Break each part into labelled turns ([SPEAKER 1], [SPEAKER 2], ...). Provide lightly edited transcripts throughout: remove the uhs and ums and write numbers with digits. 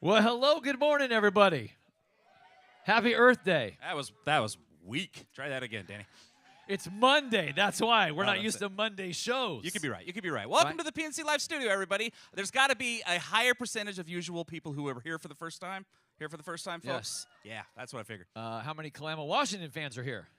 [SPEAKER 1] Well, hello, good morning, everybody. Happy Earth Day.
[SPEAKER 2] That was weak. Try that again, Danny.
[SPEAKER 1] It's Monday. That's why we're not
[SPEAKER 2] that's
[SPEAKER 1] used to Monday shows.
[SPEAKER 2] You could be right. You could be right. Welcome to the PNC Live Studio, everybody. There's got to be a higher percentage of usual people who are here for the first time. Here for the first time, folks?
[SPEAKER 1] Yes.
[SPEAKER 2] Yeah, that's what I figured.
[SPEAKER 1] How many Kalama, Washington fans are here?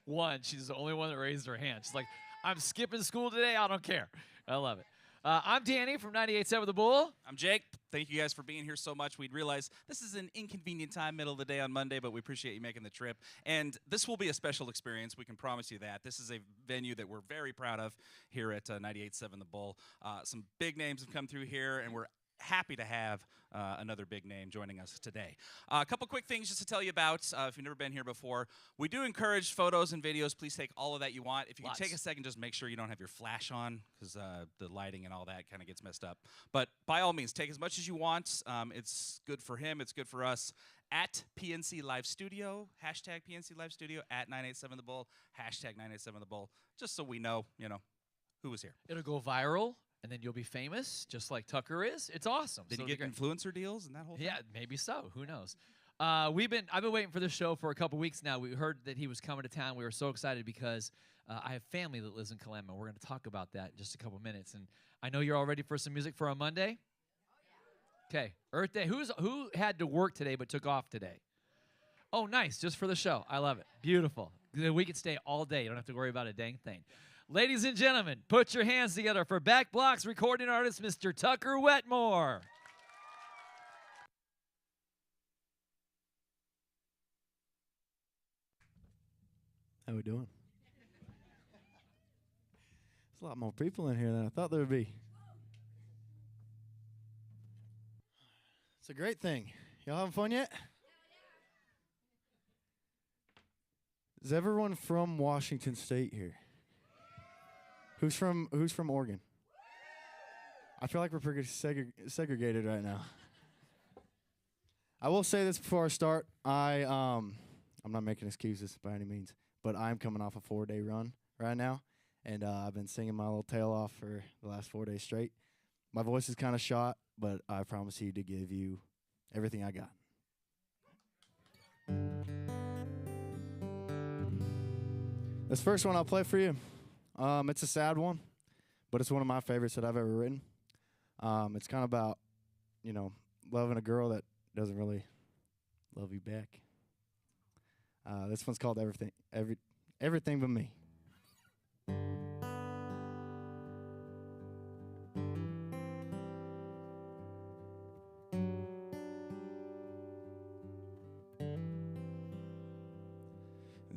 [SPEAKER 1] One. She's the only one that raised her hand. She's like, I'm skipping school today. I don't care. I love it. I'm Danny from 98.7 The Bull.
[SPEAKER 2] I'm Jake. Thank you guys for being here so much. We'd realize this is an inconvenient time, middle of the day on Monday, but we appreciate you making the trip. And this will be a special experience. We can promise you that. This is a venue that we're very proud of here at 98.7 The Bull. Some big names have come through here, and we're happy to have another big name joining us today. A couple quick things just to tell you about if you've never been here before. We do encourage photos and videos. Please take all of that you want. If you can take a second, just make sure you don't have your flash on because the lighting and all that kind of gets messed up. But by all means, take as much as you want. It's good for him. It's good for us. At PNC Live Studio, hashtag PNC Live Studio, at 987 The Bull, hashtag 987 The Bull, just so we know, who was here.
[SPEAKER 1] It'll go viral. And then you'll be famous, just like Tucker is. It's awesome.
[SPEAKER 2] Did he get influencer deals and that whole thing?
[SPEAKER 1] Yeah, maybe so. Who knows? I've been waiting for this show for a couple weeks now. We heard that he was coming to town. We were so excited because I have family that lives in Kalama. We're going to talk about that in just a couple minutes. And I know you're all ready for some music for a Monday. Okay, Earth Day. Who had to work today but took off today? Oh, nice, just for the show. I love it. Beautiful. We can stay all day. You don't have to worry about a dang thing. Ladies and gentlemen, put your hands together for Back Blocks recording artist, Mr. Tucker Wetmore.
[SPEAKER 3] How we doing? There's a lot more people in here than I thought there would be. It's a great thing. Y'all having fun yet? Is everyone from Washington State here? Who's from Oregon? I feel like we're pretty segregated right now. I will say this before I start. I'm not making excuses by any means, but I'm coming off a 4-day run right now, and I've been singing my little tail off for the last 4 days straight. My voice is kind of shot, but I promise you to give you everything I got. This first one I'll play for you. It's a sad one, but it's one of my favorites that I've ever written. It's kind of about, loving a girl that doesn't really love you back. This one's called Everything But Me.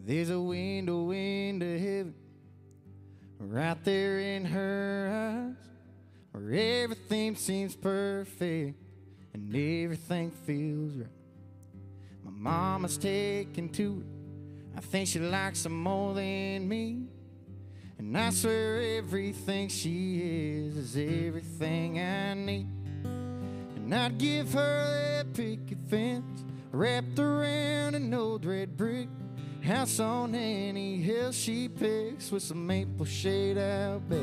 [SPEAKER 3] There's a window into heaven right there in her eyes, where everything seems perfect and everything feels right. My mama's taken to it. I think she likes her more than me, and I swear everything she is everything I need. And I'd give her that picket fence wrapped around an old red brick house on any hill she picks with some maple shade out back.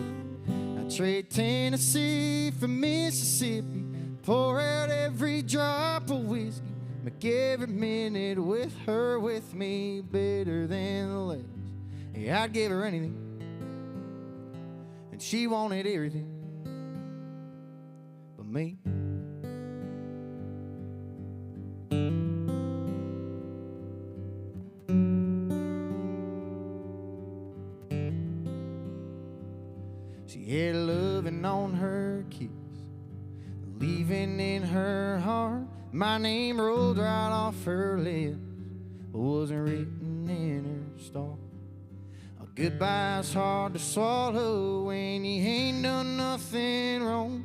[SPEAKER 3] I trade Tennessee for Mississippi, pour out every drop of whiskey, make every minute with her with me better than the last. Yeah, I'd give her anything, and she wanted everything but me. She had loving on her kiss, leaving in her heart. My name rolled right off her lips, but wasn't written in her star. A goodbye's hard to swallow when you ain't done nothing wrong.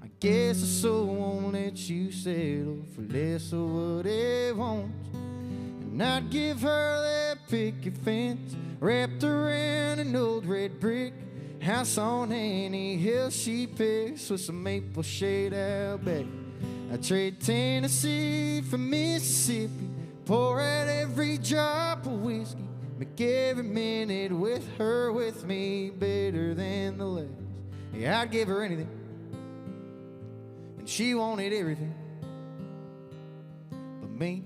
[SPEAKER 3] I guess the soul won't let you settle for less of what it wants. And I'd give her that picket fence wrapped around an old red brick house on any hill she picks with some maple shade out back. I trade Tennessee for Mississippi, pour out every drop of whiskey, make every minute with her with me better than the last. Yeah, I'd give her anything, She wanted everything but me.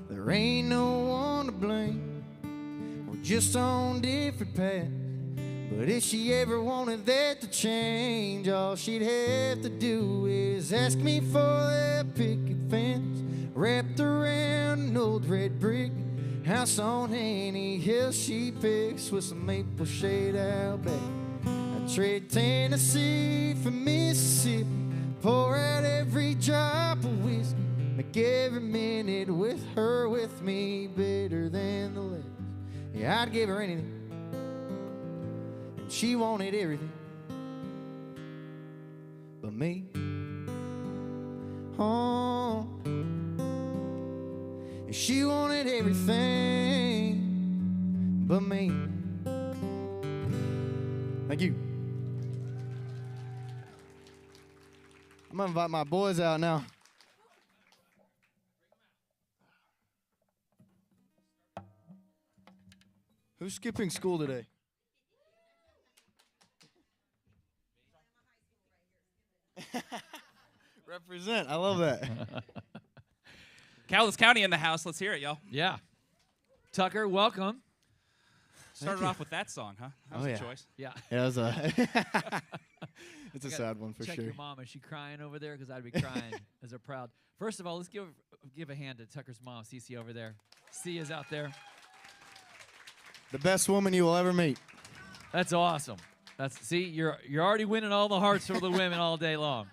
[SPEAKER 3] There ain't no one to blame. We're just on different paths. But if she ever wanted that to change, all she'd have to do is ask me for that picket fence wrapped around an old red brick house on any hill she picks with some maple shade out back. I'd trade Tennessee for Mississippi, pour out every drop of whiskey, make every minute with her with me better than the last. Yeah, I'd give her anything. She wanted everything but me. Oh, she wanted everything but me. Thank you. I'm gonna invite my boys out now. Who's skipping school today? Represent. I love that.
[SPEAKER 2] Cowlitz County in the house. Let's hear it, y'all.
[SPEAKER 1] Yeah. Tucker, welcome.
[SPEAKER 2] Started off with that song, huh? That was a choice.
[SPEAKER 1] Yeah.
[SPEAKER 3] Yeah, it was a it's a sad one for
[SPEAKER 1] check
[SPEAKER 3] sure.
[SPEAKER 1] Your mom. Is she crying over there? Because I'd be crying as a proud. First of all, let's give a hand to Tucker's mom, Cece, over there. C is out there.
[SPEAKER 3] The best woman you will ever meet.
[SPEAKER 1] That's awesome. See, you're already winning all the hearts for the women all day long.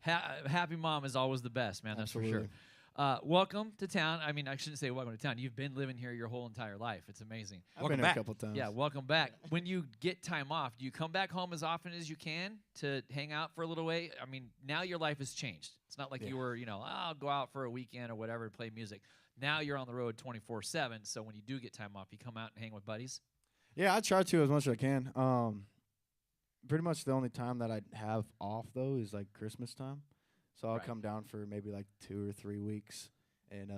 [SPEAKER 1] Happy mom is always the best, man.
[SPEAKER 3] Absolutely.
[SPEAKER 1] That's for sure. Welcome to town. I mean, I shouldn't say welcome to town. You've been living here your whole entire life. It's amazing.
[SPEAKER 3] I've been here a couple times.
[SPEAKER 1] Yeah, welcome back. When you get time off, do you come back home as often as you can to hang out for a little way? I mean, now your life has changed. It's not like you were, I'll go out for a weekend or whatever to play music. Now you're on the road 24/7. So when you do get time off, you come out and hang with buddies?
[SPEAKER 3] Yeah, I try to as much as I can. Pretty much the only time that I have off, though, is like Christmas time. So I'll come down for maybe like 2 or 3 weeks and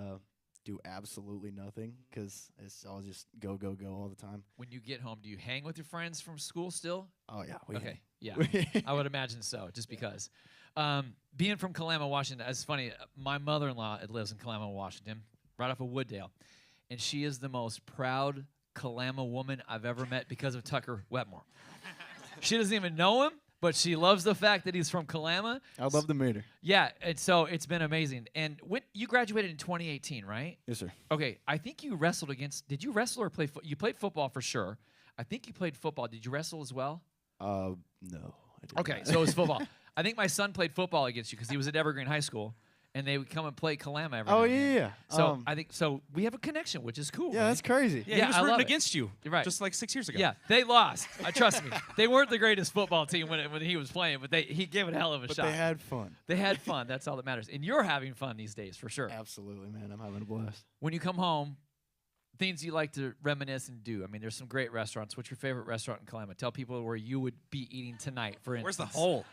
[SPEAKER 3] do absolutely nothing because it's all just go, go, go all the time.
[SPEAKER 1] When you get home, do you hang with your friends from school still?
[SPEAKER 3] Oh, yeah.
[SPEAKER 1] Okay, yeah. I would imagine so, just because. Being from Kalama, Washington, it's funny. My mother-in-law lives in Kalama, Washington, right off of Wooddale. And she is the most proud Kalama woman I've ever met because of Tucker Wetmore. She doesn't even know him, but she loves the fact that he's from Kalama.
[SPEAKER 3] I'd love to meet her.
[SPEAKER 1] Yeah, and so it's been amazing. And when you graduated in 2018, right?
[SPEAKER 3] Yes, sir.
[SPEAKER 1] Okay, I think you wrestled against. Did you wrestle or play? You played football for sure. I think you played football. Did you wrestle as well?
[SPEAKER 3] No, I didn't.
[SPEAKER 1] Okay, so it was football. I think my son played football against you because he was at Evergreen High School, and they would come and play Kalama every now and then.
[SPEAKER 3] Yeah.
[SPEAKER 1] So I think we have a connection, which is cool.
[SPEAKER 3] Yeah,
[SPEAKER 1] man.
[SPEAKER 3] that's crazy.
[SPEAKER 2] Yeah, he was
[SPEAKER 1] I
[SPEAKER 2] rooting
[SPEAKER 1] love it.
[SPEAKER 2] against you.
[SPEAKER 1] You're right.
[SPEAKER 2] Just like 6 years ago.
[SPEAKER 1] Yeah, they lost. Trust me, they weren't the greatest football team when he was playing, but he gave it a hell of a shot.
[SPEAKER 3] They had fun.
[SPEAKER 1] They had fun. That's all that matters. And you're having fun these days, for sure.
[SPEAKER 3] Absolutely, man. I'm having a blast.
[SPEAKER 1] When you come home, things you like to reminisce and do. I mean, there's some great restaurants. What's your favorite restaurant in Kalama? Tell people where you would be eating tonight, for instance.
[SPEAKER 2] Where's the hole?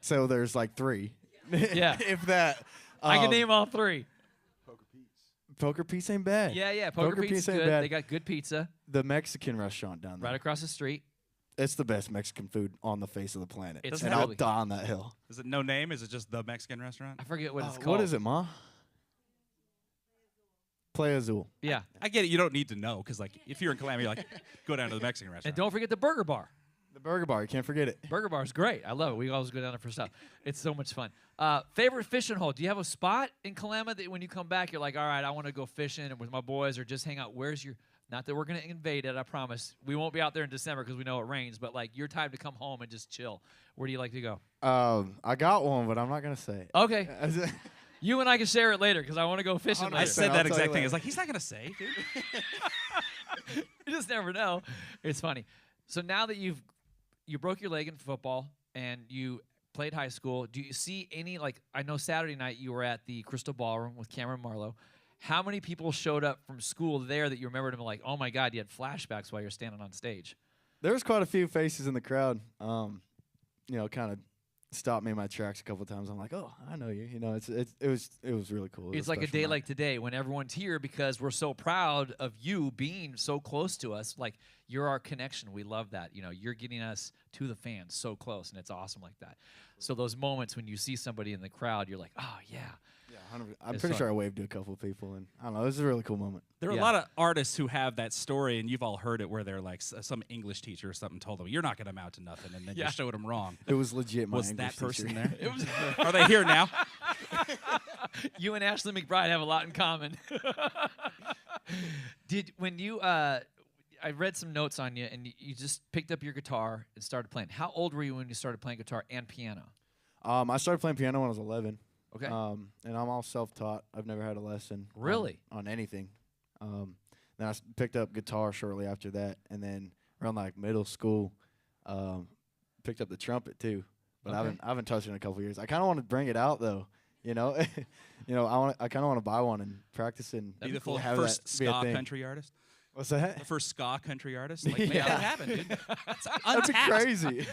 [SPEAKER 3] So there's like 3.
[SPEAKER 1] Yeah.
[SPEAKER 3] If that.
[SPEAKER 1] I can name all 3.
[SPEAKER 3] Poker Piece ain't bad.
[SPEAKER 1] Yeah. Poker Pizza's
[SPEAKER 3] ain't
[SPEAKER 1] good.
[SPEAKER 3] bad.
[SPEAKER 1] They got good pizza.
[SPEAKER 3] The Mexican restaurant down there.
[SPEAKER 1] Right across the street.
[SPEAKER 3] It's the best Mexican food on the face of the planet.
[SPEAKER 1] It's
[SPEAKER 3] and
[SPEAKER 1] really-
[SPEAKER 3] I'll die on that hill.
[SPEAKER 2] Is it no name? Is it just the Mexican restaurant?
[SPEAKER 1] I forget what it's called.
[SPEAKER 3] What is it, Ma? Play Azul.
[SPEAKER 1] Yeah.
[SPEAKER 2] I get it. You don't need to know because, like, if you're in Kalama, you're like, go down to the Mexican restaurant.
[SPEAKER 1] And don't forget the Burger Bar.
[SPEAKER 3] The Burger Bar, you can't forget it.
[SPEAKER 1] Burger Bar is great. I love it. We always go down there for stuff. It's so much fun. Favorite fishing hole? Do you have a spot in Kalama that when you come back, you're like, all right, I want to go fishing with my boys or just hang out? Where's your, not that we're going to invade it, I promise. We won't be out there in December because we know it rains, but like your time to come home and just chill. Where do you like to go?
[SPEAKER 3] I got one, but I'm not going to say it.
[SPEAKER 1] Okay. You and I can share it later because I want to go fishing
[SPEAKER 3] Oh, no,
[SPEAKER 2] I
[SPEAKER 1] later.
[SPEAKER 2] said
[SPEAKER 3] I'll
[SPEAKER 2] that
[SPEAKER 3] tell you
[SPEAKER 2] exact thing.
[SPEAKER 3] later.
[SPEAKER 2] It's like, he's not going to say, dude.
[SPEAKER 1] You just never know. It's funny. So now that you broke your leg in football and you played high school, do you see any, like, I know Saturday night you were at the Crystal Ballroom with Cameron Marlowe. How many people showed up from school there that you remembered and were like, oh my God, you had flashbacks while you're standing on stage?
[SPEAKER 3] There was quite a few faces in the crowd, kind of stopped me in my tracks a couple times. I'm like, oh, I know you. You know, it was really cool.
[SPEAKER 1] It's like a day like today when everyone's here because we're so proud of you being so close to us. Like, you're our connection. We love that. You know, you're getting us to the fans so close, and it's awesome like that. So those moments when you see somebody in the crowd, you're like, oh, yeah.
[SPEAKER 3] Yeah, 100%. I'm pretty sure I waved to a couple of people, and I don't know. It was a really cool moment.
[SPEAKER 2] There are a lot of artists who have that story, and you've all heard it, where they're like, some English teacher or something told them, "You're not going to amount to nothing," and then you showed them wrong.
[SPEAKER 3] It was legit. My
[SPEAKER 2] Was
[SPEAKER 3] English
[SPEAKER 2] that person
[SPEAKER 3] teacher.
[SPEAKER 2] there?
[SPEAKER 1] It was
[SPEAKER 2] Are they here now?
[SPEAKER 1] You and Ashley McBride have a lot in common. I read some notes on you, and you just picked up your guitar and started playing. How old were you when you started playing guitar and piano?
[SPEAKER 3] I started playing piano when I was 11.
[SPEAKER 1] Okay.
[SPEAKER 3] And I'm all self-taught. I've never had a lesson.
[SPEAKER 1] Really?
[SPEAKER 3] On anything. Then I picked up guitar shortly after that, and then around like middle school, picked up the trumpet too. But I haven't touched it in a couple years. I kind of want to bring it out though. You know, I kind of want to buy one and practice and
[SPEAKER 2] Be the
[SPEAKER 3] have
[SPEAKER 2] first
[SPEAKER 3] that be a
[SPEAKER 2] ska
[SPEAKER 3] thing.
[SPEAKER 2] country artist?
[SPEAKER 3] What's that?
[SPEAKER 2] The first ska country artist? Like, make
[SPEAKER 3] Yeah.
[SPEAKER 2] that happen, dude. That's
[SPEAKER 3] That'd be
[SPEAKER 2] untapped.
[SPEAKER 3] crazy.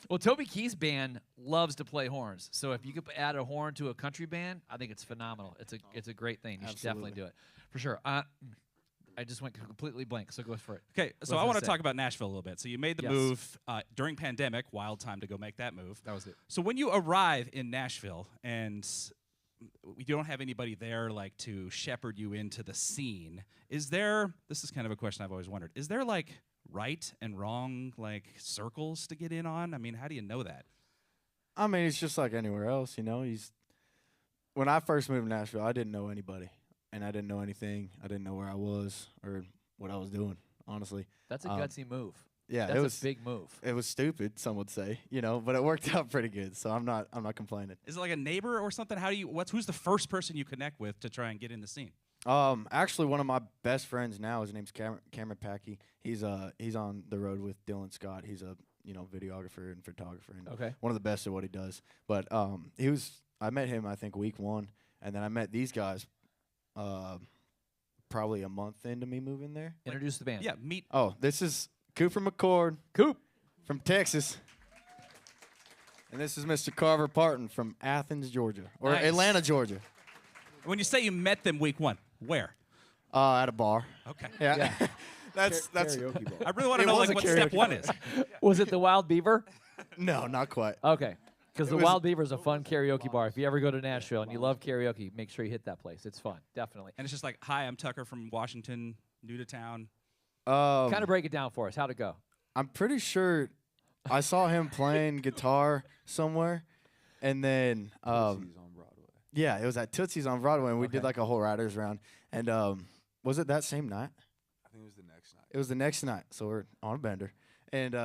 [SPEAKER 1] Well, Toby Keith's band loves to play horns. So if you could add a horn to a country band, I think it's phenomenal. It's a great thing. You should definitely do it. For sure. I just went completely blank, so go for it.
[SPEAKER 2] Okay, so I want to talk about Nashville a little bit. So you made the
[SPEAKER 1] Yes.
[SPEAKER 2] move during pandemic, wild time to go make that move.
[SPEAKER 1] That was it.
[SPEAKER 2] So when you arrive in Nashville and we don't have anybody there like to shepherd you into the scene, is there, this is kind of a question I've always wondered, is there like right and wrong like circles to get in on? I mean, how do you know that?
[SPEAKER 3] I mean, it's just like anywhere else, you know. When I first moved to Nashville, I didn't know anybody, and I didn't know anything. I didn't know where I was or what I was doing, honestly.
[SPEAKER 1] That's a gutsy move.
[SPEAKER 3] Yeah,
[SPEAKER 1] That's
[SPEAKER 3] it was
[SPEAKER 1] a big move.
[SPEAKER 3] It was stupid, some would say, you know, but it worked out pretty good. So I'm not complaining.
[SPEAKER 2] Is it like a neighbor or something? Who's the first person you connect with to try and get in the scene?
[SPEAKER 3] Actually, one of my best friends now, his name's Cameron Packey. He's on the road with Dylan Scott. He's a videographer and photographer, and one of the best at what he does. But I met him I think week 1, and then I met these guys probably a month into me moving there.
[SPEAKER 1] Introduce the band.
[SPEAKER 2] Yeah, meet.
[SPEAKER 3] Oh, this is Cooper McCord.
[SPEAKER 1] Coop
[SPEAKER 3] from Texas. And this is Mr. Carver Parton from Athens, Georgia, or
[SPEAKER 2] Nice.
[SPEAKER 3] Atlanta, Georgia.
[SPEAKER 2] When you say you met them week 1, where?
[SPEAKER 3] At a bar.
[SPEAKER 2] Okay.
[SPEAKER 3] Yeah. that's
[SPEAKER 4] karaoke bar.
[SPEAKER 2] I really want to
[SPEAKER 3] It
[SPEAKER 2] know
[SPEAKER 3] was
[SPEAKER 2] like
[SPEAKER 3] a
[SPEAKER 2] what step
[SPEAKER 3] karaoke
[SPEAKER 2] 1
[SPEAKER 3] bar.
[SPEAKER 2] is.
[SPEAKER 1] Was it the Wild Beaver?
[SPEAKER 3] No, not quite.
[SPEAKER 1] Okay. Because the
[SPEAKER 3] was-
[SPEAKER 1] Wild Beaver is a fun karaoke bar. If you ever go to Nashville and you love karaoke, make sure you hit that place. It's fun, definitely.
[SPEAKER 2] And it's just like, hi, I'm Tucker from Washington, new to town.
[SPEAKER 1] Kind of break it down for us. How'd it go?
[SPEAKER 3] I'm pretty sure I saw him playing guitar somewhere, and then
[SPEAKER 4] Tootsie's on Broadway.
[SPEAKER 3] yeah, it was at Tootsie's on Broadway, and we did like a whole writers round. And was it that same night?
[SPEAKER 4] I think it was the next night.
[SPEAKER 3] It was the next night, so we're on a bender, and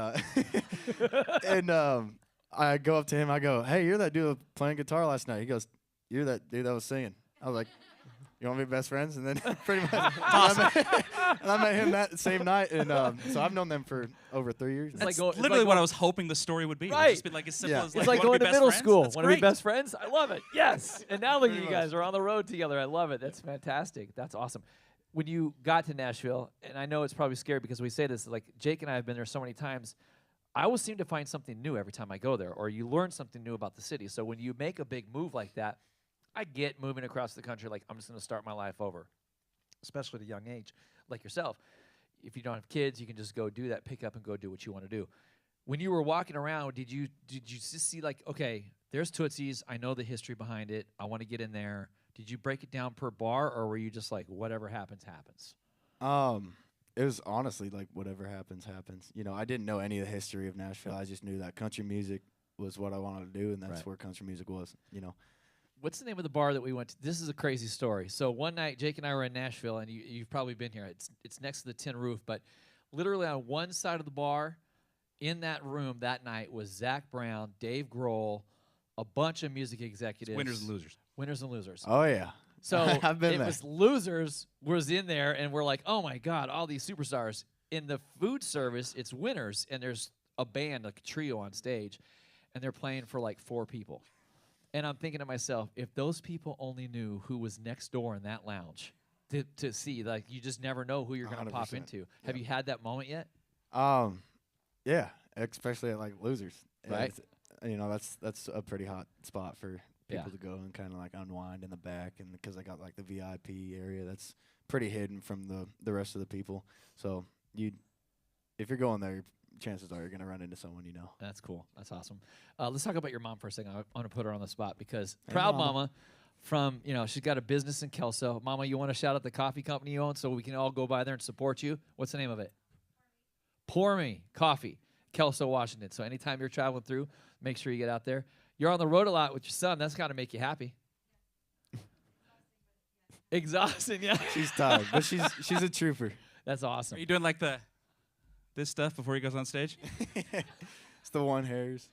[SPEAKER 3] I go up to him. I go, "Hey, you're that dude playing guitar last night." He goes, "You're that dude that was singing." I was like, "You want to be best friends?" And then pretty much, and I met him that same night, and so I've known them for over 3 years.
[SPEAKER 2] That's
[SPEAKER 1] like
[SPEAKER 2] literally what I was hoping the story would be. It would
[SPEAKER 1] Right.
[SPEAKER 2] just be like as simple
[SPEAKER 3] Yeah.
[SPEAKER 2] as
[SPEAKER 1] It's
[SPEAKER 2] like,
[SPEAKER 1] like
[SPEAKER 2] wanna
[SPEAKER 1] going
[SPEAKER 2] be
[SPEAKER 1] to
[SPEAKER 2] best
[SPEAKER 1] middle
[SPEAKER 2] friends?
[SPEAKER 1] school.
[SPEAKER 2] That's
[SPEAKER 1] Want to be
[SPEAKER 2] great.
[SPEAKER 1] best friends? I love it. Yes. And now look at
[SPEAKER 3] Pretty
[SPEAKER 1] you guys
[SPEAKER 3] much.
[SPEAKER 1] are on the road together. I love it. That's fantastic. That's awesome. When you got to Nashville, and I know it's probably scary because we say this, like Jake and I have been there so many times, I always seem to find something new every time I go there, or you learn something new about the city. So when you make a big move like that, I get moving across the country like I'm just going to start my life over, especially at a young age like yourself. If you don't have kids, you can just go do that, pick up and go do what you want to do. When you were walking around, did you just see like, okay, there's Tootsie's. I know the history behind it. I want to get in there. Did you break it down per bar, or were you just like, whatever happens, happens?
[SPEAKER 3] It was honestly like whatever happens, happens. You know, I didn't know any of the history of Nashville. I just knew that country music was what I wanted to do, and that's
[SPEAKER 1] Right.
[SPEAKER 3] where country music was. You know,
[SPEAKER 1] What's the name of the bar that we went to? This is a crazy story. So one night, Jake and I were in Nashville, and you've probably been here. It's next to the Tin Roof, but literally on one side of the bar, in that room that night was Zach Brown, Dave Grohl, a bunch of music executives.
[SPEAKER 2] Winners and losers.
[SPEAKER 1] Winners and losers.
[SPEAKER 3] oh yeah.
[SPEAKER 1] So
[SPEAKER 3] I've been
[SPEAKER 1] it
[SPEAKER 3] there.
[SPEAKER 1] was losers was in there, and we're like, oh my God, all these superstars. In the food service, it's winners, and there's a band, like a trio on stage, and they're playing for like 4 people. And I'm thinking to myself, if those people only knew who was next door in that lounge to see, like you just never know who you're going to pop
[SPEAKER 3] 100%.
[SPEAKER 1] into. Have you had that moment yet?
[SPEAKER 3] Yeah, especially at like losers.
[SPEAKER 1] Right.
[SPEAKER 3] It's- that's a pretty hot spot for people
[SPEAKER 1] Yeah.
[SPEAKER 3] to go and kind of like unwind in the back, and because I got like the VIP area that's pretty hidden from the rest of the people. So if you're going there, chances are you're gonna run into someone you know.
[SPEAKER 1] That's cool. That's awesome. Let's talk about your mom for a second. I want to put her on the spot because
[SPEAKER 3] Hey,
[SPEAKER 1] proud
[SPEAKER 3] Mama.
[SPEAKER 1] mama from, she's got a business in Kelso. Mama, you want to shout out the coffee company you own so we can all go by there and support you? What's the name of it? Pour Me Coffee, Kelso, Washington. So anytime you're traveling through, make sure you get out there. You're on the road a lot with your son. That's got to make you happy. Exhausting, yeah.
[SPEAKER 3] She's tired, but she's a trooper.
[SPEAKER 1] That's awesome.
[SPEAKER 2] Are you doing like this stuff before he goes on stage?
[SPEAKER 3] It's the one hairs.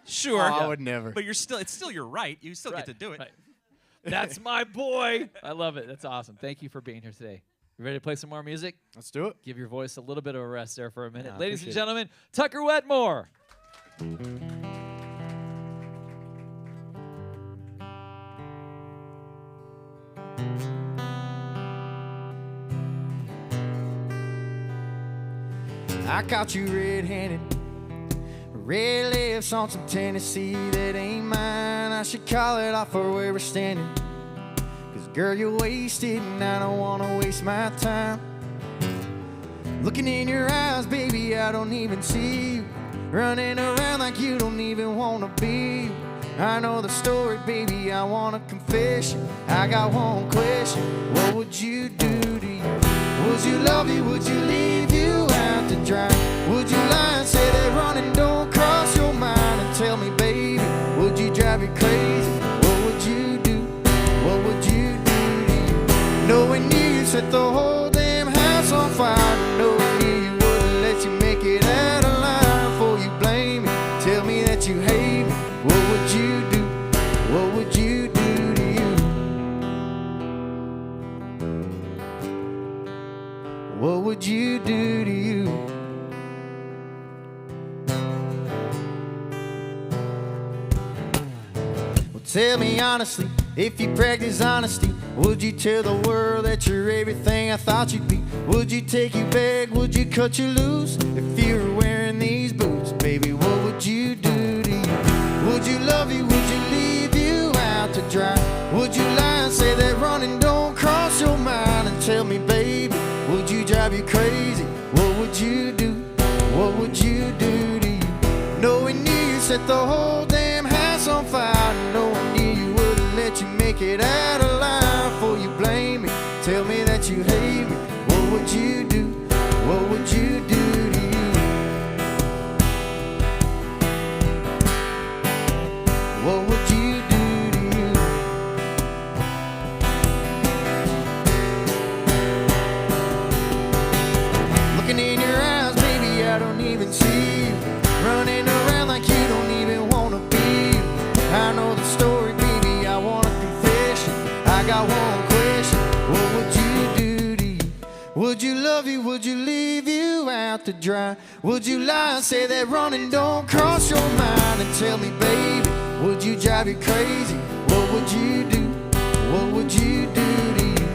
[SPEAKER 2] Sure.
[SPEAKER 3] I would never.
[SPEAKER 2] But it's still your right. You still
[SPEAKER 1] Right,
[SPEAKER 2] get to do it.
[SPEAKER 1] right. That's my boy. I love it. That's awesome. Thank you for being here today. You ready to play some more music?
[SPEAKER 3] Let's do it.
[SPEAKER 1] Give your voice a little bit of a rest there for a minute.
[SPEAKER 3] I
[SPEAKER 1] Ladies and
[SPEAKER 3] appreciate it.
[SPEAKER 1] gentlemen, Tucker Wetmore.
[SPEAKER 3] I caught you red-handed, red lips on some Tennessee that ain't mine. I should call it off for where we're standing, 'cause girl, you're wasted and I don't wanna waste my time. Looking in your eyes, baby, I don't even see you, running around like you don't even wanna be you. I know the story, baby, I want a confession. I got one question, what would you do to you? Would you love you, would you leave you out to dry? Would you lie and say that running don't cross your mind? And tell me, baby, would you drive you crazy? What would you do? What would you do to you? Knowing you set the whole damn house on fire, knowing you wouldn't let you make it out alive before you blame me. Tell me that you hate me. What would you do? What would you do to you? What would you do to you? Well, tell me honestly, if you practice honesty, would you tell the world that you're everything I thought you'd be? Would you take you back? Would you cut you loose? If you were wearing these boots, baby, what would you do to you? Would you love you? Would you leave you out to dry? Would you lie and say that running don't cross your mind? And tell me, baby, would you drive you crazy? What would you do? What would you do to you? Knowing you set the whole damn house on fire, knowing you wouldn't let you make it out alive before you blame me. Tell me that you hate me. What would you do? What would you do to you? What would you do to you? Looking in your eyes, baby, I don't even see you, running around like you don't even wanna be you. I know the story, baby, I want a confession. I got one question, what would you do to you? Would you love you, would you leave you out to dry? Would you lie and say that running don't cross your mind? And tell me, baby, would you drive you crazy? What would you do? What would you do to you?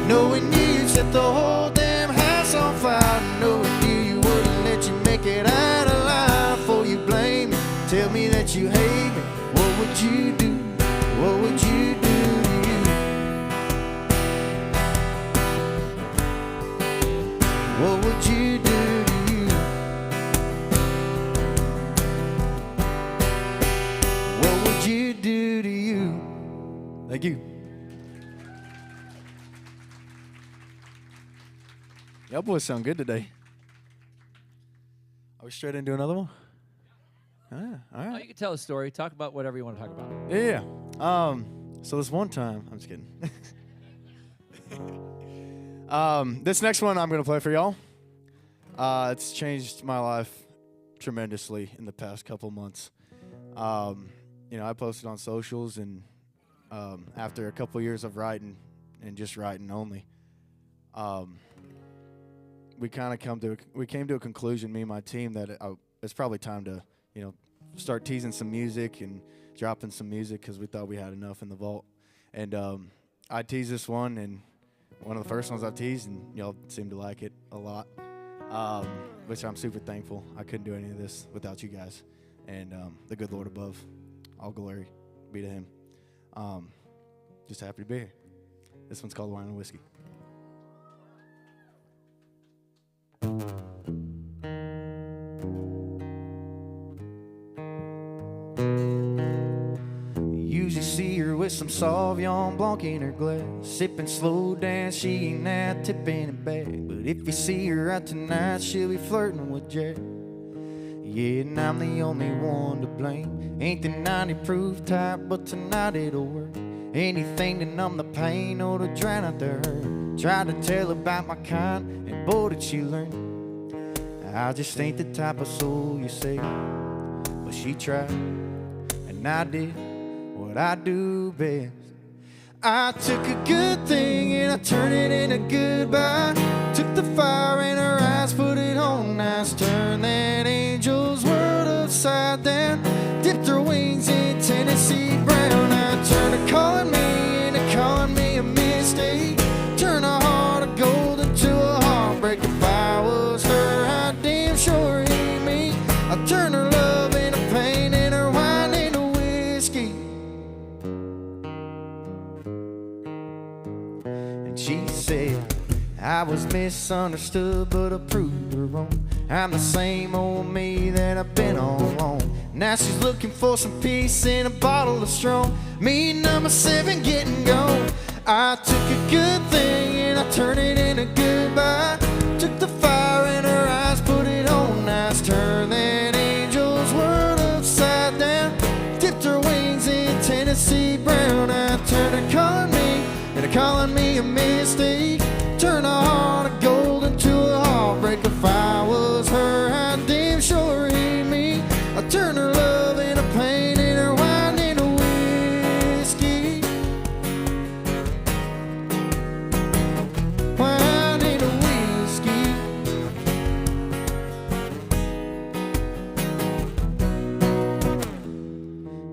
[SPEAKER 3] Knowing you set the whole damn house on fire, knowing you wouldn't let you make it out alive before you blame me. Tell me that you hate me. What would you do? What would you do to you? What would you do to you? What would you do to you? Thank you. Y'all boys sound good today. Are we straight into another one? Ah, all
[SPEAKER 1] Oh,
[SPEAKER 3] right.
[SPEAKER 1] you can tell a story. Talk about whatever you want to talk about.
[SPEAKER 3] Yeah. So this one time, I'm just kidding. This next one I'm gonna play for y'all. It's changed my life tremendously in the past couple months. I posted on socials, and after a couple years of writing and just writing only, we came to a conclusion, me and my team, that it's probably time to start teasing some music and dropping some music, because we thought we had enough in the vault. And I teased this one, and one of the first ones I teased, and y'all seemed to like it a lot, which I'm super thankful. I couldn't do any of this without you guys. and the good Lord above. All glory be to him. Just happy to be here. This one's called Wine and Whiskey. Usually see her with some Sauvignon Blanc in her glass, sipping slow down, she ain't that tipping it back. But if you see her out tonight, she'll be flirting with Jack. Yeah, and I'm the only one to blame. Ain't the 90 proof type, but tonight it'll work. Anything to numb the pain or to drown out the hurt. Tried to tell about my kind, and boy did she learn. I just ain't the type of soul you say, but she tried, and I did what I do best. I took a good thing and I turned it into goodbye. Took the fire in her eyes, put it on nice. Turned that angel's world upside down. Dipped her wings in Tennessee brown. I turned her calling me into calling me a mistake. Turned a heart of gold into a heartbreak. If I was her, I damn sure ain't me. I turned her love into pain and her wine into whiskey. And she said I was misunderstood, but I proved her wrong. I'm the same old me that I've been all along. Now she's looking for some peace in a bottle of strong. Me number 7 getting gone. I took a good thing and I turned it into goodbye. Took the fire in her eyes, put it on nice. Turned that angel's world upside down. Dipped her wings in Tennessee brown. I turned her calling me and her calling me a mistake. Turn a heart of gold into a heartbreak. If I was her, I damn sure ain't me. I turn her love into pain and her wine into whiskey. Wine into whiskey.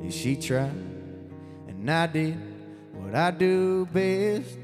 [SPEAKER 3] And she tried, and I did what I do best.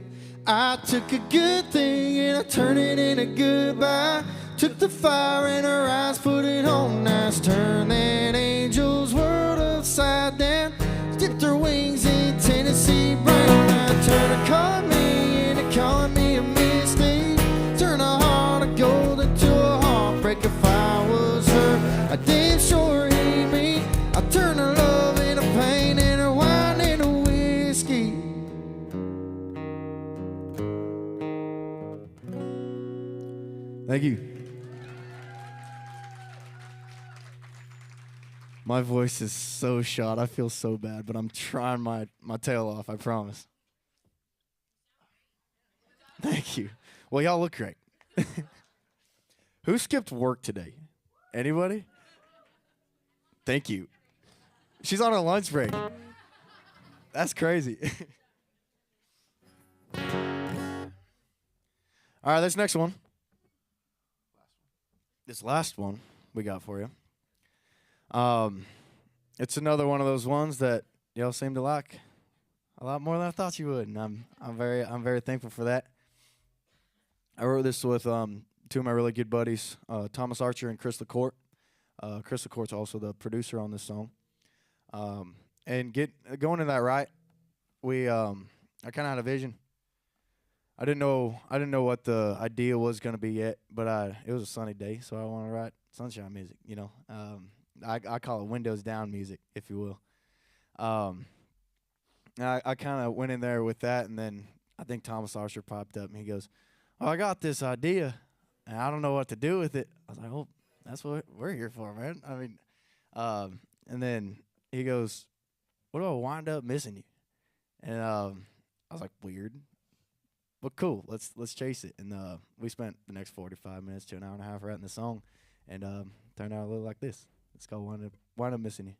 [SPEAKER 3] I took a good thing and I turned it into goodbye. Took the fire in her eyes, put it on nice. Turned that angel's world upside down. Dipped her wings in Tennessee brown. I turned her calling me into calling me a mistake. Turned a heart of gold into a heartbreak. If I was her, I damn sure ain't me. I turned her love into pain and her wine into whiskey. Thank you. My voice is so shot. I feel so bad, but I'm trying my tail off, I promise. Thank you. Well, y'all look great. Who skipped work today? Anybody? Thank you. She's on her lunch break. That's crazy. All right, this next one. This last one we got for you. It's another one of those ones that y'all seem to like a lot more than I thought you would, and I'm very thankful for that. I wrote this with 2 of my really good buddies, Thomas Archer and Chris LaCourte. Chris LaCourte's also the producer on this song. And going to that right, I kind of had a vision. I didn't know what the idea was going to be yet, but it was a sunny day, so I want to write sunshine music, you know. I call it windows down music, if you will. I kind of went in there with that, and then I think Thomas Archer popped up, and he goes, "Oh, I got this idea, and I don't know what to do with it." I was like, "Oh, that's what we're here for, man." I mean, and then he goes, "What do I wind up missing you?" And I was like, "Weird. But cool, let's chase it." And we spent the next 45 minutes to an hour and a half writing the song, and turned out a little like this. It's called Wind Up Missing You.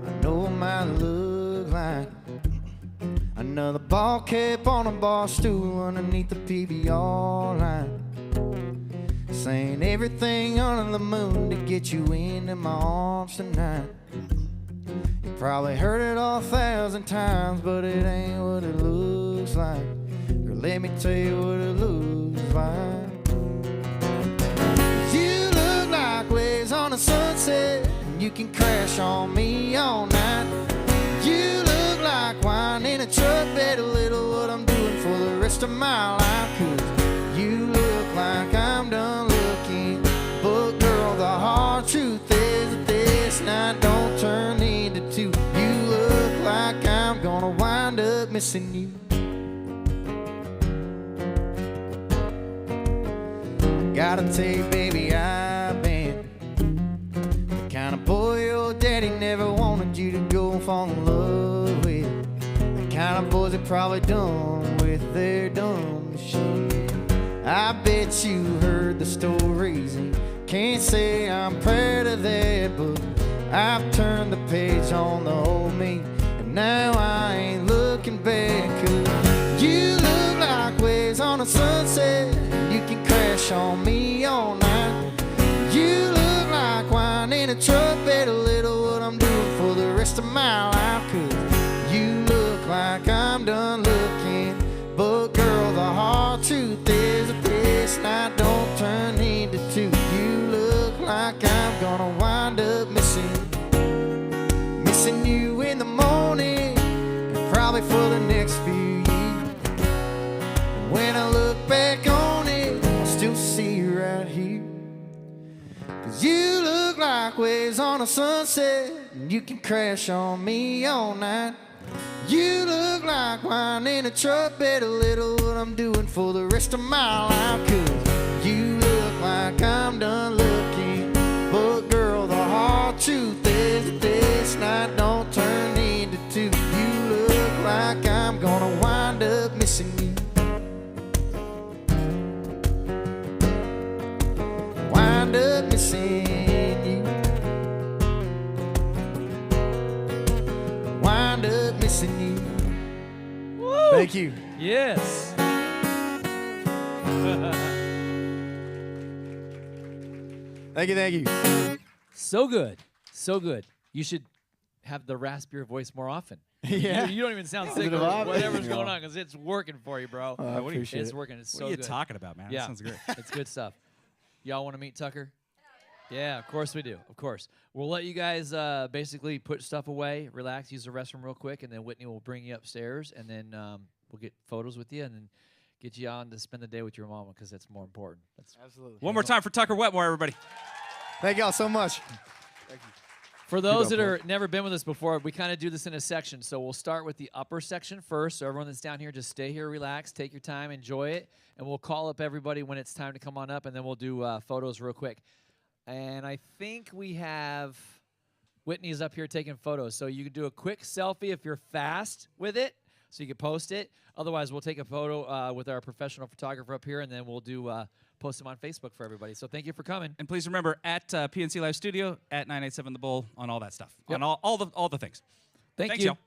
[SPEAKER 3] I know it might look like another ball cap on a bar stool underneath the PBR line, saying everything under the moon to get you into my arms tonight. Probably heard it all 1,000 times, but it ain't what it looks like. Girl, let me tell you what it looks like. You look like waves on a sunset, and you can crash on me all night. You look like wine in a truck bed, a little what I'm doing for the rest of my life. 'Cause you look like I'm done looking, but girl, the hard truth is that this night don't turn into two. You look like I'm gonna wind up missing you. Gotta tell you, baby, I've been the kind of boy your daddy never wanted you to go and fall in love with. The kind of boys that probably done with their dumb shit. I bet you heard the stories and can't say I'm proud of that, but I've turned the page on the old me, and now I ain't looking back. 'Cause you look like waves on a sunset, and you can crash on me all night. You look like wine in a truck bed, a little what I'm doing for the rest of my life. 'Cause you look like I'm done looking, but girl, the hard truth is that this night don't turn into two. You look like I'm gonna wind up missing you in the morning, and probably for the next few years. When I look back on it, I still see you right here. 'Cause you look like waves on a sunset, and you can crash on me all night. You look like wine in a truck bed, a little what I'm doing for the rest of my life. 'Cause you look like I'm done looking, but girl, the hard truth is that this night don't turn into two. You look like I'm gonna wind up missing you. Wind up missing you. Wind up missing you.
[SPEAKER 1] Woo!
[SPEAKER 3] Thank you.
[SPEAKER 1] Yes.
[SPEAKER 3] Thank you, thank you.
[SPEAKER 1] So good. So good. You should have the raspier voice more often.
[SPEAKER 3] Yeah.
[SPEAKER 1] You don't even sound
[SPEAKER 3] Is
[SPEAKER 1] sick
[SPEAKER 3] it a
[SPEAKER 1] or
[SPEAKER 3] vibe?
[SPEAKER 1] whatever's
[SPEAKER 3] Yeah.
[SPEAKER 1] going on because it's working for you, bro.
[SPEAKER 3] I appreciate
[SPEAKER 1] It's
[SPEAKER 3] it.
[SPEAKER 1] working. It's
[SPEAKER 2] What
[SPEAKER 1] so
[SPEAKER 2] are you
[SPEAKER 1] good.
[SPEAKER 2] talking about, man?
[SPEAKER 1] Yeah.
[SPEAKER 2] That sounds great.
[SPEAKER 1] It's good stuff. Y'all want to meet Tucker? Yeah, of course we do. Of course. We'll let you guys basically put stuff away, relax, use the restroom real quick, and then Whitney will bring you upstairs, and then we'll get photos with you, and then get you on to spend the day with your mama because that's more important. That's
[SPEAKER 3] Absolutely.
[SPEAKER 2] One more time for Tucker Wetmore, everybody.
[SPEAKER 3] Thank y'all so much.
[SPEAKER 1] For those that
[SPEAKER 3] Paul.
[SPEAKER 1] are never been with us before, we kind of do this in a section. So we'll start with the upper section first. So everyone that's down here, just stay here, relax, take your time, enjoy it, and we'll call up everybody when it's time to come on up, and then we'll do photos real quick. And I think we have Whitney's up here taking photos. So you can do a quick selfie if you're fast with it, so you can post it. Otherwise, we'll take a photo with our professional photographer up here, and then we'll do post them on Facebook for everybody. So thank you for coming.
[SPEAKER 2] And please remember, at PNC Live Studio, at 987 The Bull, on all that stuff.
[SPEAKER 1] Yep.
[SPEAKER 2] On all the things.
[SPEAKER 1] Thank
[SPEAKER 2] Thanks,
[SPEAKER 1] you.
[SPEAKER 2] y'all.